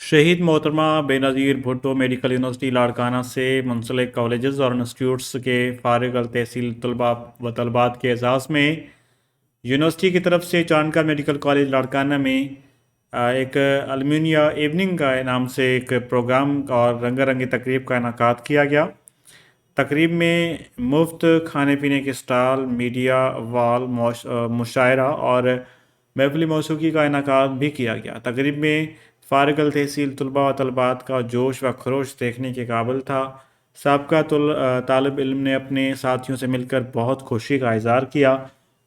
شہید محترمہ بے نظیر بھٹو میڈیکل یونیورسٹی لاڑکانہ سے منسلک کالجز اور انسٹیٹیوٹس کے فارغ التحصیل طلباء و طالبات کے اعزاز میں یونیورسٹی کی طرف سے چانکہ میڈیکل کالج لاڑکانہ میں ایک المینیا ایوننگ کا نام سے ایک پروگرام اور رنگا رنگی تقریب کا انعقاد کیا گیا۔ تقریب میں مفت کھانے پینے کے اسٹال، میڈیا وال، مشاعرہ اور محفلی موسیقی کا انعقاد بھی کیا گیا۔ تقریب میں فارغ التحصیل طلباء و طالبات کا جوش و خروش دیکھنے کے قابل تھا۔ سابقہ طالب علم نے اپنے ساتھیوں سے مل کر بہت خوشی کا اظہار کیا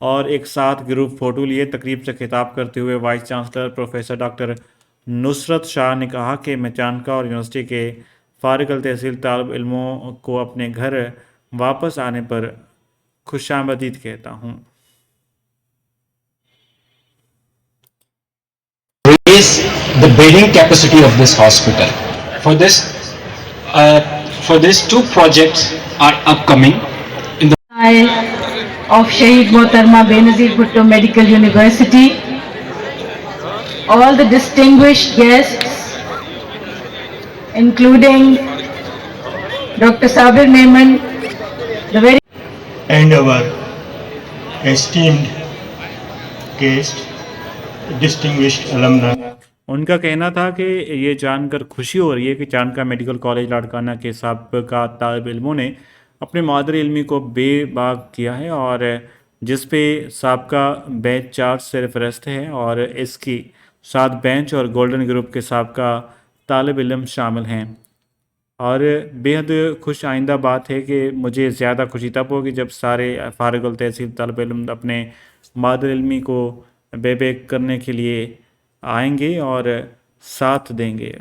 اور ایک ساتھ گروپ فوٹو لیے۔ تقریب سے خطاب کرتے ہوئے وائس چانسلر پروفیسر ڈاکٹر نصرت شاہ نے کہا کہ میں چانکہ اور یونیورسٹی کے فارغ التحصیل طالب علموں کو اپنے گھر واپس آنے پر خوش آمدید کہتا ہوں۔ Raise the bedding capacity of this hospital. For this, two projects are upcoming. In the of Shaheed Mohtarma Benazir Bhutto Medical University, all the distinguished guests, including Dr. Sabir Memon, and our esteemed guest, distinguished alumni. ان کا کہنا تھا کہ یہ جان کر خوشی ہو رہی ہے کہ چانکہ میڈیکل کالج لاڑکانہ کے سابقہ طالب علموں نے اپنے مادری علمی کو بے باک کیا ہے اور جس پہ سابقہ بیچ چارج سے فہرست ہے اور اس کی 7 بینچ اور گولڈن گروپ کے سابقہ طالب علم شامل ہیں۔ اور بے حد خوش آئندہ بات ہے کہ مجھے زیادہ خوشی تب ہوگی جب سارے فارغ التحصیل طالب علم اپنے مادر علمی کو بے بیک کرنے کے لیے آئیں گے اور ساتھ دیں گے۔